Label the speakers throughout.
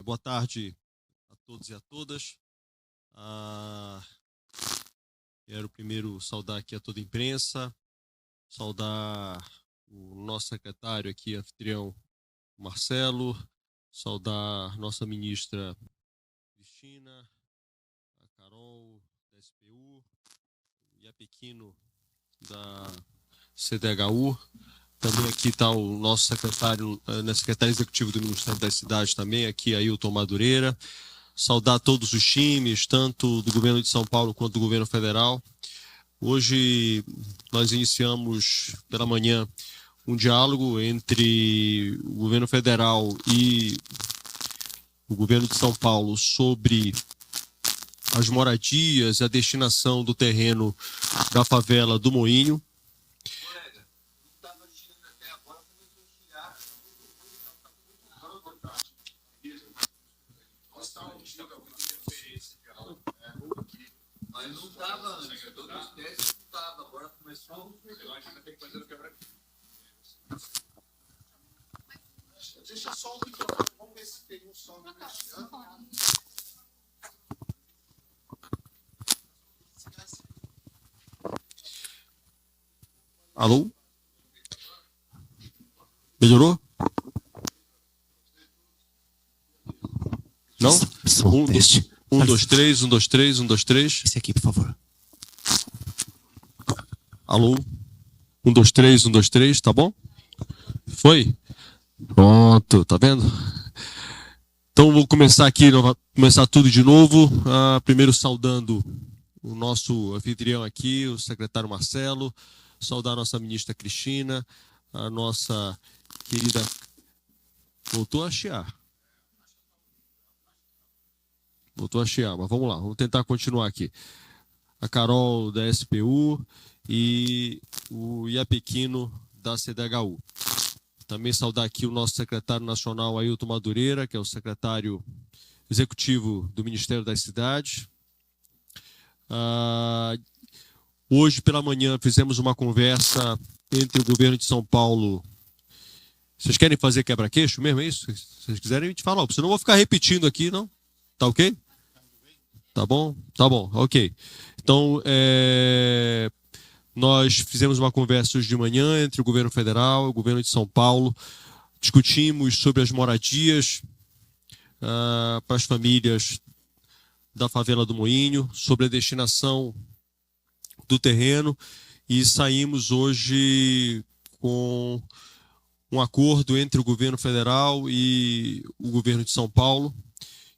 Speaker 1: Boa tarde a todos e a todas. Quero primeiro saudar aqui a toda a imprensa, saudar o nosso secretário aqui, anfitrião Marcelo, saudar nossa ministra Cristina, a Carol da SPU e a Pequino da CDHU. Também aqui está o nosso secretário executivo do Ministério das Cidades também, aqui Ailton Madureira. Saudar todos os times, tanto do governo de São Paulo quanto do governo federal. Hoje nós iniciamos pela manhã um diálogo entre o governo federal e o governo de São Paulo sobre as moradias e a destinação do terreno da favela do Moinho.
Speaker 2: Mas não estava antes, todos os testes não estavam, agora começou. Eu acho que vai ter que fazer o quebra.
Speaker 3: Deixa só o microfone, vamos ver se tem um som do Cristiano.
Speaker 1: Alô? Melhorou? Não?
Speaker 4: Som, teste.
Speaker 1: 1, 2, 3, 1, 2, 3, 1, 2, 3.
Speaker 4: Esse aqui, por favor.
Speaker 1: Alô? 1, 2, 3, 1, 2, 3, tá bom? Foi? Pronto, tá vendo? Então vou começar aqui, começar tudo de novo. Primeiro saudando o nosso anfitrião aqui, o secretário Marcelo, saudar a nossa ministra Cristina, a nossa querida... Voltou a chiar. Voltou a chiar, mas vamos lá, vamos tentar continuar aqui. A Carol da SPU e o Iapequino da CDHU. Também saudar aqui o nosso secretário nacional Ailton Madureira, que é o secretário executivo do Ministério das Cidades. Hoje pela manhã fizemos uma conversa entre o governo de São Paulo. Vocês querem fazer quebra-queixo mesmo, é isso? Se vocês quiserem, a gente fala, senão eu vou ficar repetindo aqui, não? Tá ok? Tá bom? Tá bom, ok. Então, nós fizemos uma conversa hoje de manhã entre o governo federal e o governo de São Paulo. Discutimos sobre as moradias para as famílias da favela do Moinho, sobre a destinação do terreno e saímos hoje com um acordo entre o governo federal e o governo de São Paulo,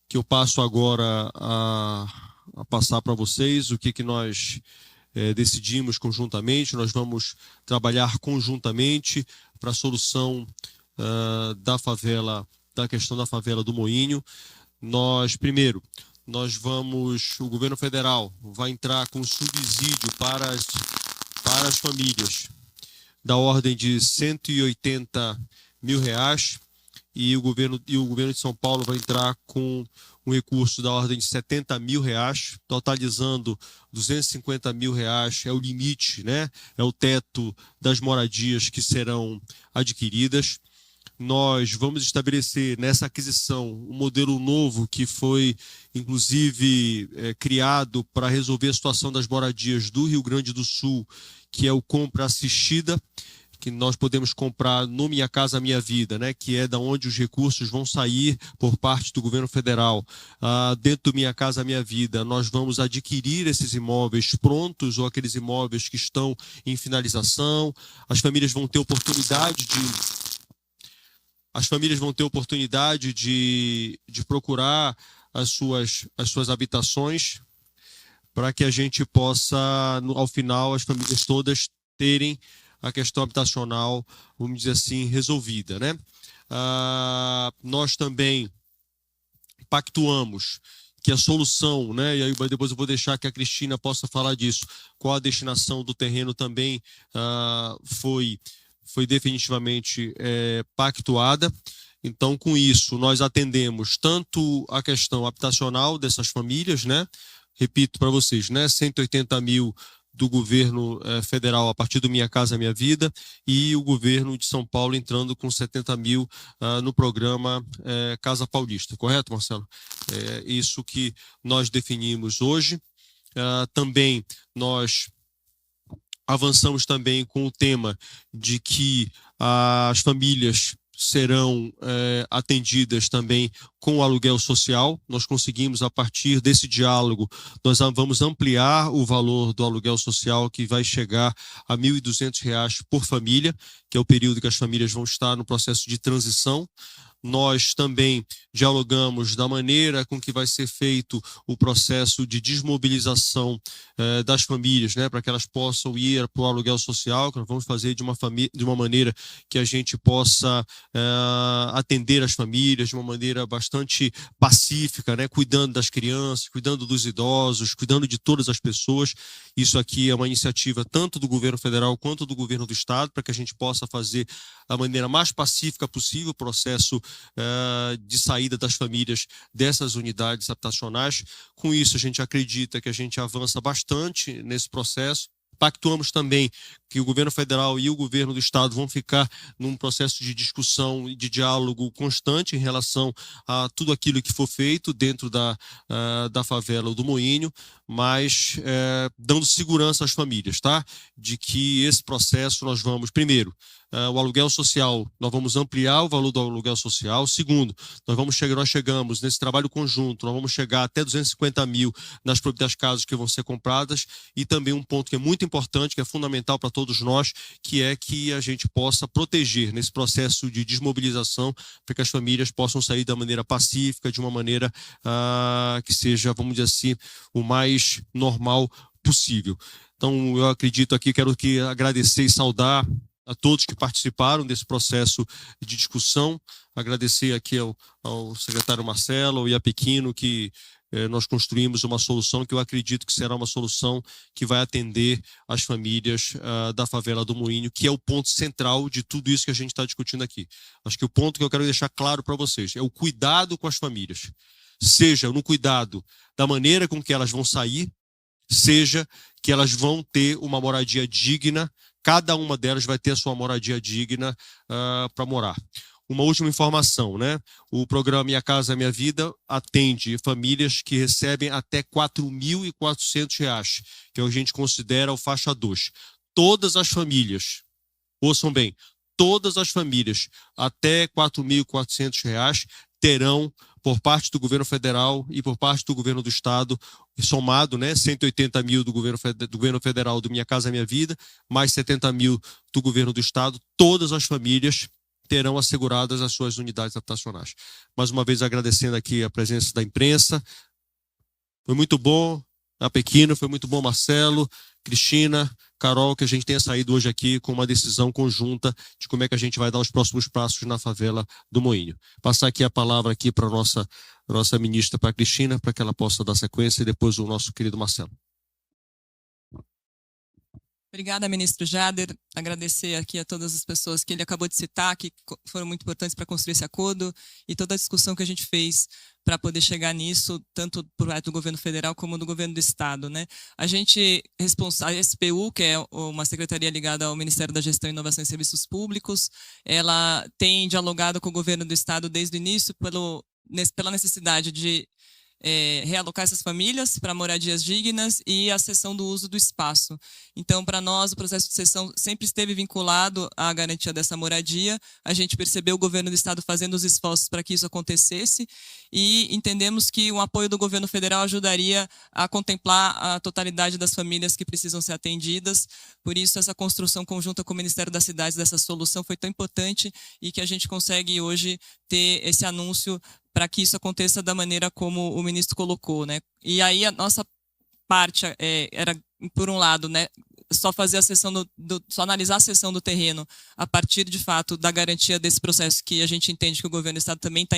Speaker 1: que eu passo agora a passar para vocês o que nós decidimos conjuntamente. Nós vamos trabalhar conjuntamente para a solução da questão da favela do Moinho. O governo federal vai entrar com subsídio para as famílias da ordem de R$180 mil, e o governo de São Paulo vai entrar com um recurso da ordem de R$70 mil, totalizando R$250 mil, é o limite, né? É o teto das moradias que serão adquiridas. Nós vamos estabelecer nessa aquisição um modelo novo que foi, inclusive, criado para resolver a situação das moradias do Rio Grande do Sul, que é o compra assistida, que nós podemos comprar no Minha Casa Minha Vida, né, que é da onde os recursos vão sair por parte do governo federal. Dentro do Minha Casa Minha Vida, nós vamos adquirir esses imóveis prontos ou aqueles imóveis que estão em finalização. As famílias vão ter oportunidade de procurar as suas habitações, para que a gente possa, ao final, as famílias todas terem a questão habitacional, vamos dizer assim, resolvida, né? Nós também pactuamos que a solução, né? E aí depois eu vou deixar que a Cristina possa falar disso, qual a destinação do terreno também foi definitivamente pactuada. Então, com isso, nós atendemos tanto a questão habitacional dessas famílias, né? Repito para vocês, né? 180 mil do governo federal a partir do Minha Casa Minha Vida, e o governo de São Paulo entrando com 70 mil no programa Casa Paulista. Correto, Marcelo? É isso que nós definimos hoje. Também nós avançamos também com o tema de que as famílias serão atendidas também com o aluguel social. Nós conseguimos, a partir desse diálogo, nós vamos ampliar o valor do aluguel social, que vai chegar a R$ 1.200 por família, que é o período que as famílias vão estar no processo de transição. Nós também dialogamos da maneira com que vai ser feito o processo de desmobilização das famílias, né, para que elas possam ir para o aluguel social, que nós vamos fazer de uma maneira que a gente possa atender as famílias de uma maneira bastante pacífica, né, cuidando das crianças, cuidando dos idosos, cuidando de todas as pessoas. Isso aqui é uma iniciativa tanto do governo federal quanto do governo do estado, para que a gente possa fazer da maneira mais pacífica possível o processo de saída das famílias dessas unidades habitacionais. Com isso, a gente acredita que a gente avança bastante nesse processo. Pactuamos também que o governo federal e o governo do estado vão ficar num processo de discussão e de diálogo constante em relação a tudo aquilo que for feito dentro da favela ou do Moinho, mas dando segurança às famílias, tá? De que esse processo nós vamos, primeiro, o aluguel social, nós vamos ampliar o valor do aluguel social. Segundo, nós chegamos nesse trabalho conjunto, nós vamos chegar até 250 mil das casas que vão ser compradas. E também um ponto que é muito importante, que é fundamental para todos nós, que é que a gente possa proteger nesse processo de desmobilização, para que as famílias possam sair da maneira pacífica, de uma maneira que seja, vamos dizer assim, o mais normal possível. Então, eu acredito aqui, quero agradecer e saudar a todos que participaram desse processo de discussão, agradecer aqui ao secretário Marcelo, ao Iapequino, que nós construímos uma solução que eu acredito que será uma solução que vai atender as famílias da favela do Moinho, que é o ponto central de tudo isso que a gente está discutindo aqui. Acho que o ponto que eu quero deixar claro para vocês é o cuidado com as famílias, seja no cuidado da maneira com que elas vão sair, seja que elas vão ter uma moradia digna. Cada uma delas vai ter a sua moradia digna para morar. Uma última informação, né? O programa Minha Casa Minha Vida atende famílias que recebem até R$ 4.400, que a gente considera o faixa 2. Todas as famílias, ouçam bem, todas as famílias até R$ 4.400 terão, por parte do governo federal e por parte do governo do estado, somado, né, 180 mil do governo federal do Minha Casa Minha Vida, mais 70 mil do governo do estado, todas as famílias terão asseguradas as suas unidades habitacionais. Mais uma vez agradecendo aqui a presença da imprensa. Foi muito bom, Iapequino, foi muito bom, Marcelo, Cristina, Carol, que a gente tenha saído hoje aqui com uma decisão conjunta de como é que a gente vai dar os próximos passos na favela do Moinho. Passar aqui a palavra aqui para a nossa ministra, para a Cristina, para que ela possa dar sequência, e depois o nosso querido Marcelo.
Speaker 4: Obrigada, ministro Jader. Agradecer aqui a todas as pessoas que ele acabou de citar, que foram muito importantes para construir esse acordo, e toda a discussão que a gente fez para poder chegar nisso, tanto por parte do governo federal como do governo do estado, né? A gente, a SPU, que é uma secretaria ligada ao Ministério da Gestão, Inovação e Serviços Públicos, ela tem dialogado com o governo do estado desde o início pela necessidade de realocar essas famílias para moradias dignas e a cessão do uso do espaço. Então, para nós, o processo de cessão sempre esteve vinculado à garantia dessa moradia. A gente percebeu o governo do estado fazendo os esforços para que isso acontecesse e entendemos que o apoio do governo federal ajudaria a contemplar a totalidade das famílias que precisam ser atendidas. Por isso, essa construção conjunta com o Ministério das Cidades dessa solução foi tão importante e que a gente consegue hoje ter esse anúncio para que isso aconteça da maneira como o ministro colocou, né? E aí a nossa parte era, por um lado, né, só fazer a sessão só analisar a cessão do terreno a partir, de fato, da garantia desse processo que a gente entende que o governo do estado também está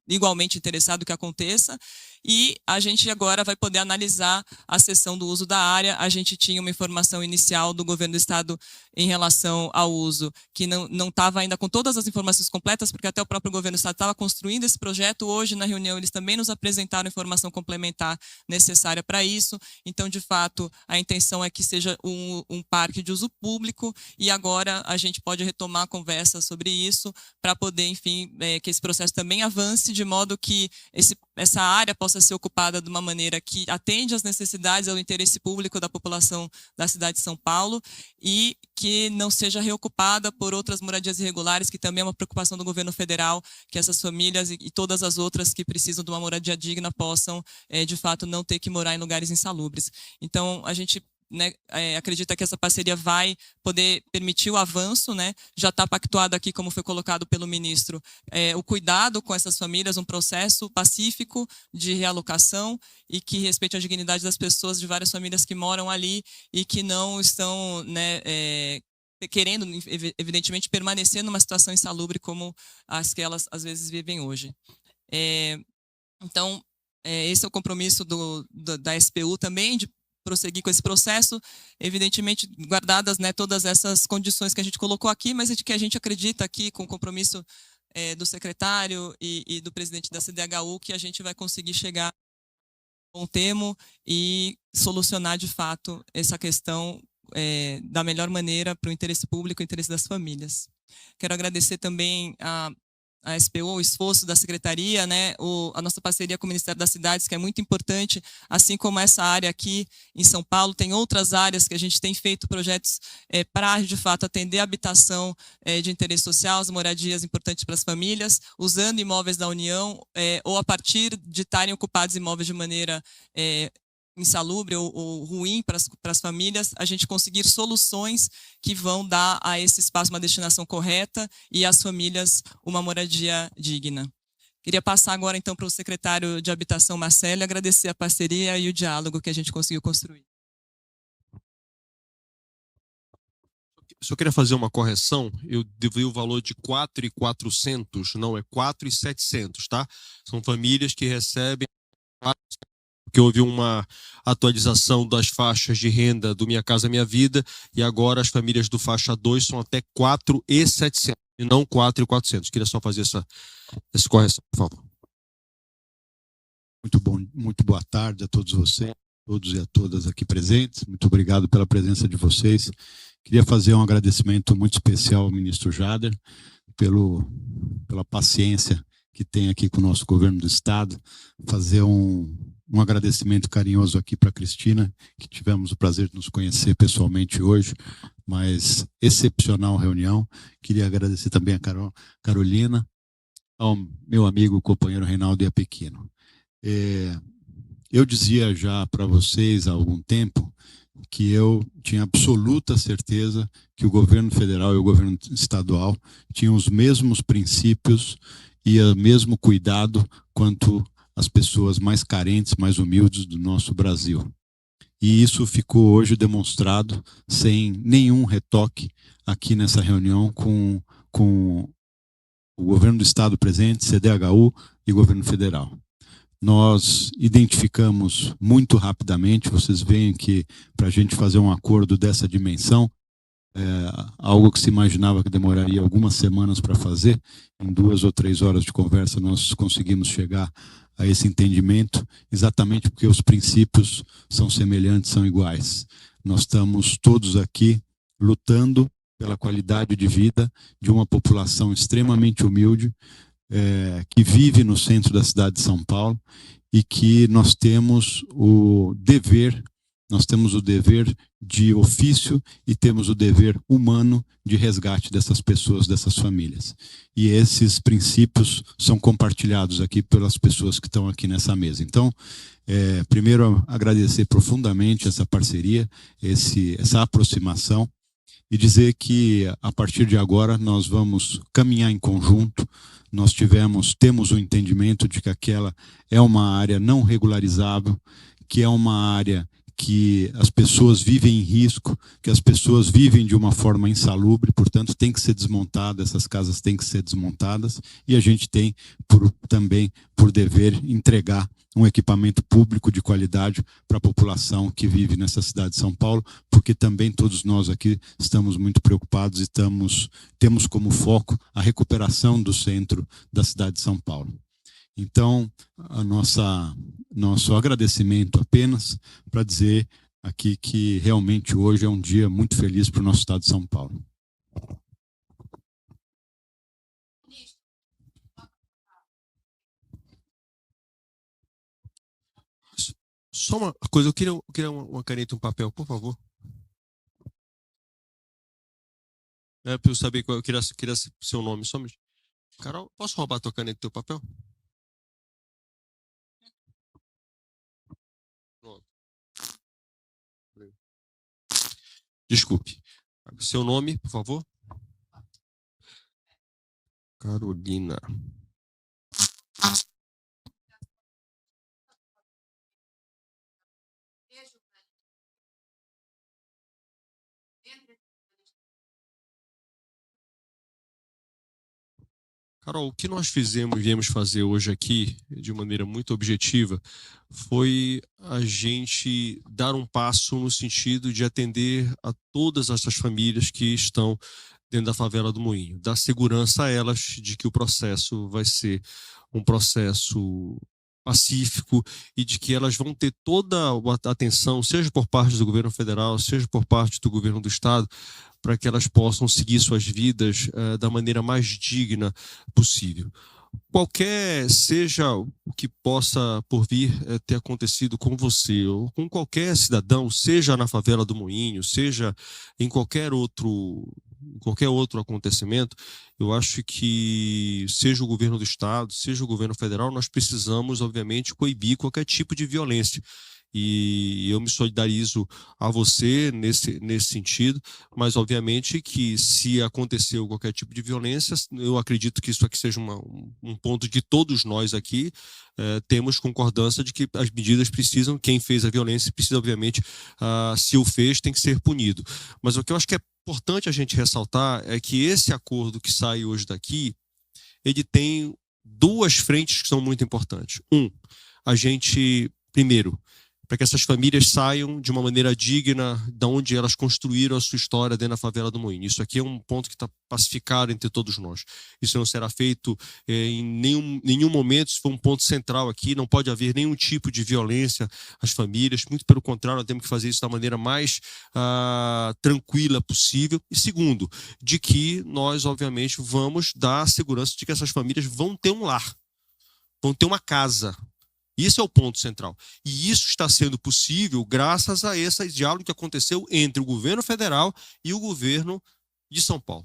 Speaker 4: igualmente interessado que aconteça, e a gente agora vai poder analisar a cessão do uso da área. A gente tinha uma informação inicial do governo do estado em relação ao uso, que não estava ainda com todas as informações completas, porque até o próprio governo do estado estava construindo esse projeto. Hoje, na reunião, eles também nos apresentaram informação complementar necessária para isso. Então, de fato, a intenção é que seja um parque de uso público, e agora a gente pode retomar a conversa sobre isso para poder, enfim, que esse processo também avance de modo que essa área possa ser ocupada de uma maneira que atende às necessidades, ao interesse público da população da cidade de São Paulo, e que não seja reocupada por outras moradias irregulares, que também é uma preocupação do governo federal, que essas famílias e todas as outras que precisam de uma moradia digna possam, de fato, não ter que morar em lugares insalubres. Então, a gente, né, acredita que essa parceria vai poder permitir o avanço, né? Já está pactuado aqui, como foi colocado pelo ministro, o cuidado com essas famílias, um processo pacífico de realocação e que respeite a dignidade das pessoas de várias famílias que moram ali e que não estão, né, querendo, evidentemente, permanecer numa situação insalubre como as que elas, às vezes, vivem hoje. Então, esse é o compromisso da SPU também, de prosseguir com esse processo, evidentemente guardadas, né, todas essas condições que a gente colocou aqui, mas de que a gente acredita aqui, com o compromisso do secretário e do presidente da CDHU, que a gente vai conseguir chegar a um termo e solucionar de fato essa questão da melhor maneira para o interesse público e o interesse das famílias. Quero agradecer também a SPU, o esforço da Secretaria, né, a nossa parceria com o Ministério das Cidades, que é muito importante, assim como essa área aqui em São Paulo. Tem outras áreas que a gente tem feito projetos para, de fato, atender a habitação de interesse social, as moradias importantes para as famílias, usando imóveis da União, ou a partir de estarem ocupados imóveis de maneira insalubre ou ruim para as famílias, a gente conseguir soluções que vão dar a esse espaço uma destinação correta e às famílias uma moradia digna. Queria passar agora, então, para o secretário de Habitação, Marcelo, e agradecer a parceria e o diálogo que a gente conseguiu construir.
Speaker 1: Só queria fazer uma correção. Eu devia o valor de 4.400, não, é 4.700, tá? São famílias que recebem, porque houve uma atualização das faixas de renda do Minha Casa Minha Vida, e agora as famílias do faixa 2 são até 4.700 e não 4.400. Queria só fazer essa correção, por favor.
Speaker 5: Muito bom, muito boa tarde a todos vocês, todos e a todas aqui presentes. Muito obrigado pela presença de vocês. Queria fazer um agradecimento muito especial ao ministro Jader pela paciência que tem aqui com o nosso governo do estado, fazer um agradecimento carinhoso aqui para a Cristina, que tivemos o prazer de nos conhecer pessoalmente hoje, mas excepcional reunião. Queria agradecer também a Carolina, ao meu amigo, companheiro Reinaldo Iapequino. Eu dizia já para vocês há algum tempo que eu tinha absoluta certeza que o governo federal e o governo estadual tinham os mesmos princípios e o mesmo cuidado quanto as pessoas mais carentes, mais humildes do nosso Brasil. E isso ficou hoje demonstrado sem nenhum retoque aqui nessa reunião com o governo do estado presente, CDHU e governo federal. Nós identificamos muito rapidamente, vocês veem que para a gente fazer um acordo dessa dimensão, algo que se imaginava que demoraria algumas semanas para fazer, em 2 ou 3 horas de conversa nós conseguimos chegar a esse entendimento, exatamente porque os princípios são semelhantes, são iguais. Nós estamos todos aqui lutando pela qualidade de vida de uma população extremamente humilde, que vive no centro da cidade de São Paulo, e que nós temos o dever de ofício e temos o dever humano de resgate dessas pessoas, dessas famílias. E esses princípios são compartilhados aqui pelas pessoas que estão aqui nessa mesa. Então, primeiro, agradecer profundamente essa parceria, essa aproximação, e dizer que, a partir de agora, nós vamos caminhar em conjunto. Nós temos o entendimento de que aquela é uma área não regularizável, que é uma área que as pessoas vivem em risco, que as pessoas vivem de uma forma insalubre, portanto, tem que ser desmontada, essas casas têm que ser desmontadas, e a gente tem também por dever entregar um equipamento público de qualidade para a população que vive nessa cidade de São Paulo, porque também todos nós aqui estamos muito preocupados e temos como foco a recuperação do centro da cidade de São Paulo. Então, nosso agradecimento apenas para dizer aqui que realmente hoje é um dia muito feliz para o nosso estado de São Paulo.
Speaker 1: Só uma coisa, eu queria uma caneta e um papel, por favor. Para eu saber qual eu queria seu nome, só um minutinho. Carol, posso roubar tua caneta e teu papel? Pronto. Desculpe. Seu nome, por favor? Carolina. Carol, o que nós viemos fazer hoje aqui, de maneira muito objetiva, foi a gente dar um passo no sentido de atender a todas essas famílias que estão dentro da favela do Moinho, dar segurança a elas de que o processo vai ser um processo pacífico e de que elas vão ter toda a atenção, seja por parte do governo federal, seja por parte do governo do estado, para que elas possam seguir suas vidas da maneira mais digna possível. Qualquer seja o que possa por vir ter acontecido com você ou com qualquer cidadão, seja na favela do Moinho, seja em qualquer outro acontecimento, eu acho que seja o governo do estado, seja o governo federal, nós precisamos, obviamente, coibir qualquer tipo de violência. E eu me solidarizo a você nesse sentido, mas obviamente que se aconteceu qualquer tipo de violência, eu acredito que isso aqui seja um ponto de todos nós aqui temos concordância de que as medidas precisam, quem fez a violência precisa, obviamente, se o fez, tem que ser punido. Mas o que eu acho que é importante a gente ressaltar é que esse acordo que sai hoje daqui, ele tem duas frentes que são muito importantes. A gente, primeiro, para que essas famílias saiam de uma maneira digna de onde elas construíram a sua história dentro da favela do Moinho. Isso aqui é um ponto que está pacificado entre todos nós. Isso não será feito em nenhum momento, isso foi um ponto central aqui, não pode haver nenhum tipo de violência às famílias, muito pelo contrário, nós temos que fazer isso da maneira mais tranquila possível. E segundo, de que nós, obviamente, vamos dar a segurança de que essas famílias vão ter um lar, vão ter uma casa. Isso é o ponto central. E isso está sendo possível graças a esse diálogo que aconteceu entre o governo federal e o governo de São Paulo.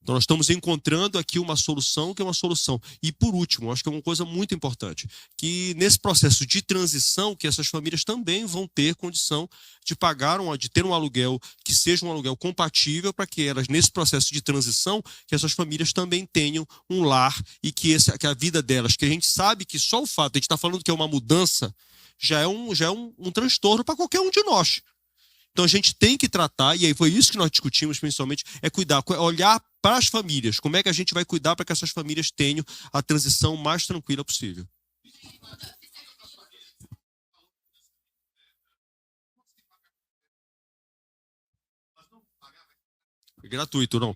Speaker 1: Então, nós estamos encontrando aqui uma solução que é uma solução. E, por último, acho que é uma coisa muito importante, que nesse processo de transição, que essas famílias também vão ter condição de pagar, de ter um aluguel que seja um aluguel compatível para que elas, nesse processo de transição, que essas famílias também tenham um lar e que a vida delas, que a gente sabe que só o fato de a gente estar falando que é uma mudança, já é um transtorno para qualquer um de nós. Então a gente tem que tratar, e aí foi isso que nós discutimos principalmente, é cuidar, olhar para as famílias, como é que a gente vai cuidar para que essas famílias tenham a transição mais tranquila possível. Gratuito, não.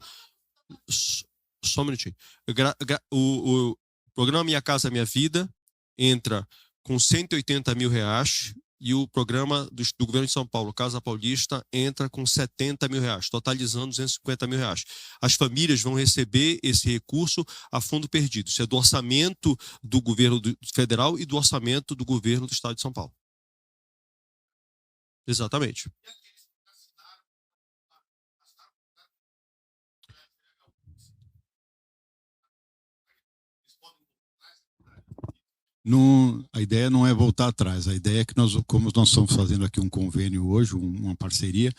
Speaker 1: Só um minutinho. O programa Minha Casa Minha Vida entra com R$180 mil e o programa do governo de São Paulo, Casa Paulista, entra com R$70 mil, totalizando R$250 mil. As famílias vão receber esse recurso a fundo perdido. Isso é do orçamento do governo federal e do orçamento do governo do estado de São Paulo. Exatamente.
Speaker 5: A ideia não é voltar atrás, a ideia é que como nós estamos fazendo aqui um convênio hoje, uma parceria,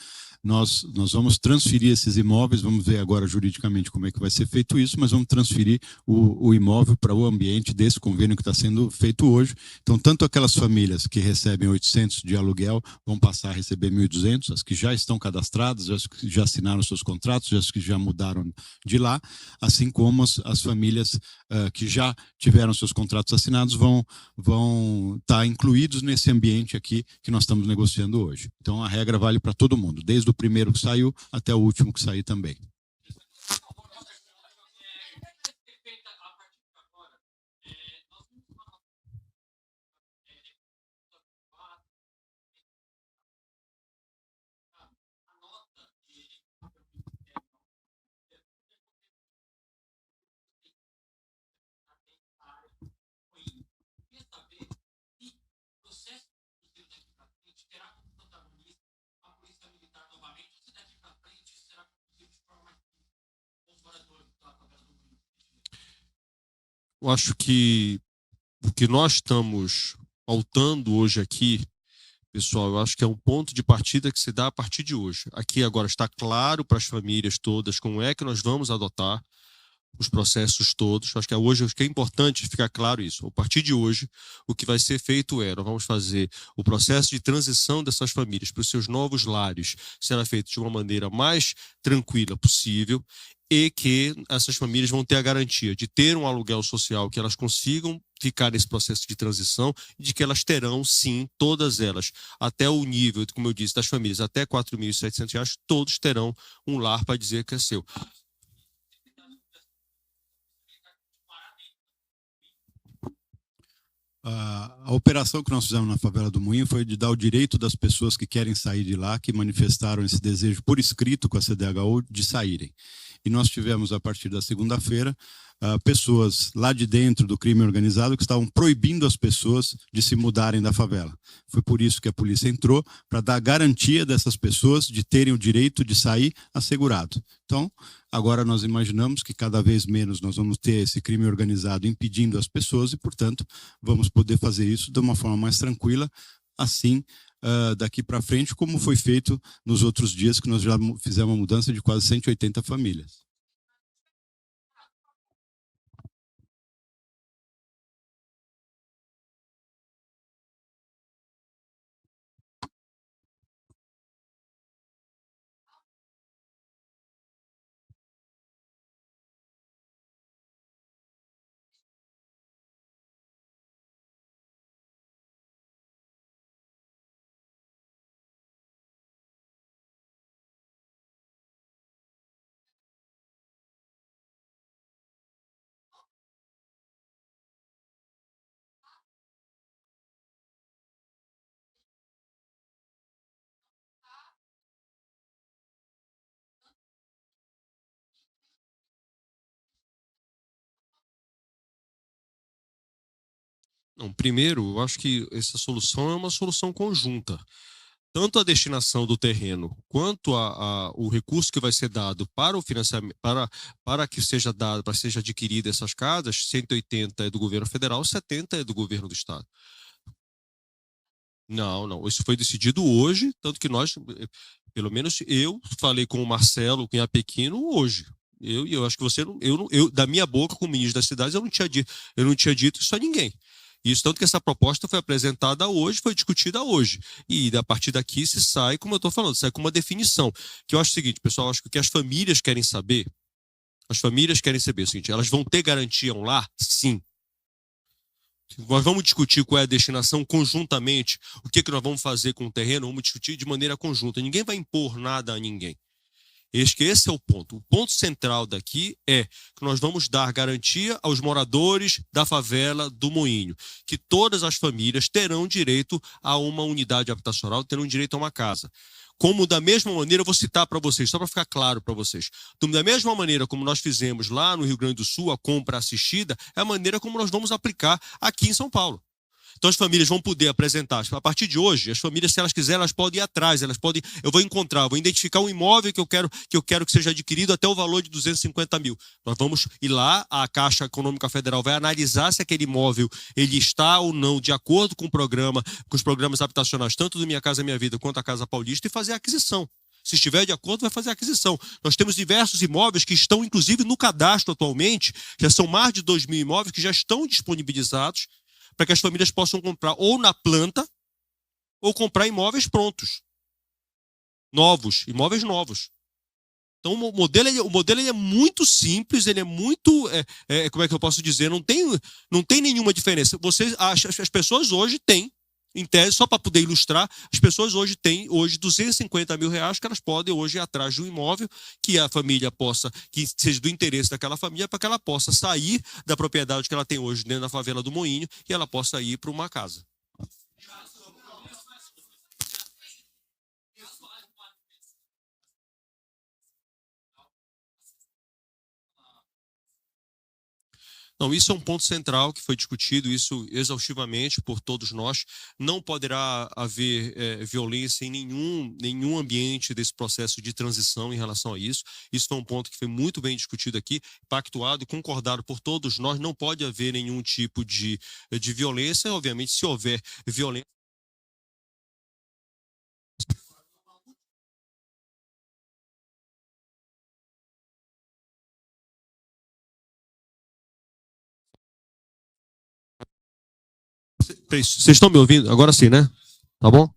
Speaker 5: nós vamos transferir esses imóveis, vamos ver agora juridicamente como é que vai ser feito isso, mas vamos transferir o imóvel para o ambiente desse convênio que está sendo feito hoje. Então, tanto aquelas famílias que recebem 800 de aluguel vão passar a receber 1.200, as que já estão cadastradas, as que já assinaram seus contratos, as que já mudaram de lá, assim como as famílias que já tiveram seus contratos assinados vão estar incluídos nesse ambiente aqui que nós estamos negociando hoje. Então, a regra vale para todo mundo, desde o primeiro que saiu até o último que sair também.
Speaker 1: Eu acho que o que nós estamos pautando hoje aqui, pessoal, eu acho que é um ponto de partida que se dá a partir de hoje. Aqui agora está claro para as famílias todas como é que nós vamos adotar os processos todos. Acho que hoje é importante ficar claro isso. A partir de hoje, o que vai ser feito nós vamos fazer o processo de transição dessas famílias para os seus novos lares será feito de uma maneira mais tranquila possível e que essas famílias vão ter a garantia de ter um aluguel social, que elas consigam ficar nesse processo de transição e de que elas terão, sim, todas elas, até o nível, como eu disse, das famílias, até R$ 4.700, todos terão um lar para dizer que é seu.
Speaker 5: A operação que nós fizemos na favela do Moinho foi de dar o direito das pessoas que querem sair de lá, que manifestaram esse desejo por escrito com a CDHU, de saírem. E nós tivemos, a partir da segunda-feira, pessoas lá de dentro do crime organizado que estavam proibindo as pessoas de se mudarem da favela. Foi por isso que a polícia entrou, para dar garantia dessas pessoas de terem o direito de sair assegurado. Então, agora nós imaginamos que cada vez menos nós vamos ter esse crime organizado impedindo as pessoas e, portanto, vamos poder fazer isso de uma forma mais tranquila, assim, daqui para frente, como foi feito nos outros dias, que nós já fizemos uma mudança de quase 180 famílias.
Speaker 1: Não, primeiro, eu acho que essa solução é uma solução conjunta. Tanto a destinação do terreno quanto o recurso que vai ser dado para o financiamento, para que seja dado, para que seja adquirida essas casas, 180 é do governo federal, 70 é do governo do estado. Não, isso foi decidido hoje, tanto que nós, pelo menos eu falei com o Marcelo, com a Pequeno hoje. Eu acho que você não, eu da minha boca, como ministro das cidades, eu não tinha dito isso a ninguém. Isso, tanto que essa proposta foi apresentada hoje, foi discutida hoje. E a partir daqui se sai, como eu estou falando, sai com uma definição. Que eu acho o seguinte, pessoal, acho que o que as famílias querem saber é o seguinte, elas vão ter garantia um lar? Sim. Nós vamos discutir qual é a destinação conjuntamente, o que nós vamos fazer com o terreno, vamos discutir de maneira conjunta. Ninguém vai impor nada a ninguém. Esse é o ponto. O ponto central daqui é que nós vamos dar garantia aos moradores da favela do Moinho, que todas as famílias terão direito a uma unidade habitacional, terão direito a uma casa. Como da mesma maneira, eu vou citar para vocês, só para ficar claro para vocês, da mesma maneira como nós fizemos lá no Rio Grande do Sul, a compra assistida, é a maneira como nós vamos aplicar aqui em São Paulo. Então as famílias vão poder apresentar, a partir de hoje, as famílias, se elas quiserem, elas podem ir atrás, eu vou identificar um imóvel que eu quero que seja adquirido até o valor de 250 mil. Nós vamos ir lá, a Caixa Econômica Federal vai analisar se aquele imóvel ele está ou não de acordo com o programa, com os programas habitacionais, tanto do Minha Casa Minha Vida quanto a Casa Paulista, e fazer a aquisição. Se estiver de acordo, vai fazer a aquisição. Nós temos diversos imóveis que estão, inclusive, no cadastro atualmente, já são mais de 2.000 imóveis que já estão disponibilizados para que as famílias possam comprar ou na planta ou comprar imóveis prontos, novos, imóveis novos. Então, o modelo ele é muito simples, ele é muito, como é que eu posso dizer, não tem nenhuma diferença. As pessoas hoje têm, em tese, só para poder ilustrar, as pessoas hoje têm R$250 mil que elas podem hoje ir atrás de um imóvel que a família possa, que seja do interesse daquela família, para que ela possa sair da propriedade que ela tem hoje dentro da favela do Moinho e ela possa ir para uma casa. Não, isso é um ponto central que foi discutido, isso exaustivamente por todos nós. Não poderá haver violência em nenhum ambiente desse processo de transição em relação a isso. Isso foi um ponto que foi muito bem discutido aqui, pactuado e concordado por todos nós. Não pode haver nenhum tipo de violência. Obviamente, se houver violência, vocês estão me ouvindo? Agora sim, né? Tá bom?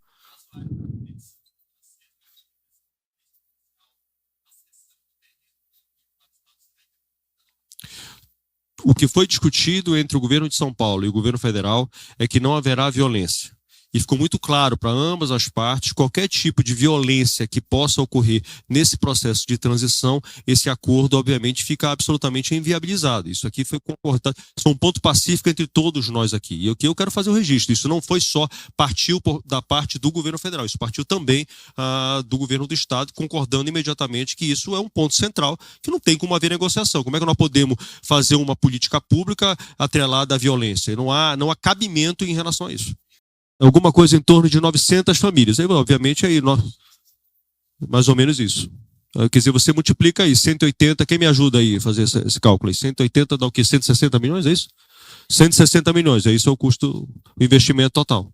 Speaker 1: O que foi discutido entre o governo de São Paulo e o governo federal é que não haverá violência. E ficou muito claro para ambas as partes, qualquer tipo de violência que possa ocorrer nesse processo de transição, esse acordo, obviamente, fica absolutamente inviabilizado. Isso aqui foi concordado, isso é um ponto pacífico entre todos nós aqui. E aqui eu quero fazer o registro. Isso não foi só, partiu da parte do governo federal, isso partiu também do governo do estado, concordando imediatamente que isso é um ponto central, que não tem como haver negociação. Como é que nós podemos fazer uma política pública atrelada à violência? Não há cabimento em relação a isso. Alguma coisa em torno de 900 famílias. Aí, obviamente, mais ou menos isso. Quer dizer, você multiplica aí, 180, quem me ajuda aí a fazer esse cálculo aí? 180 dá o quê? 160 milhões, é isso? 160 milhões, isso é o custo, o investimento total.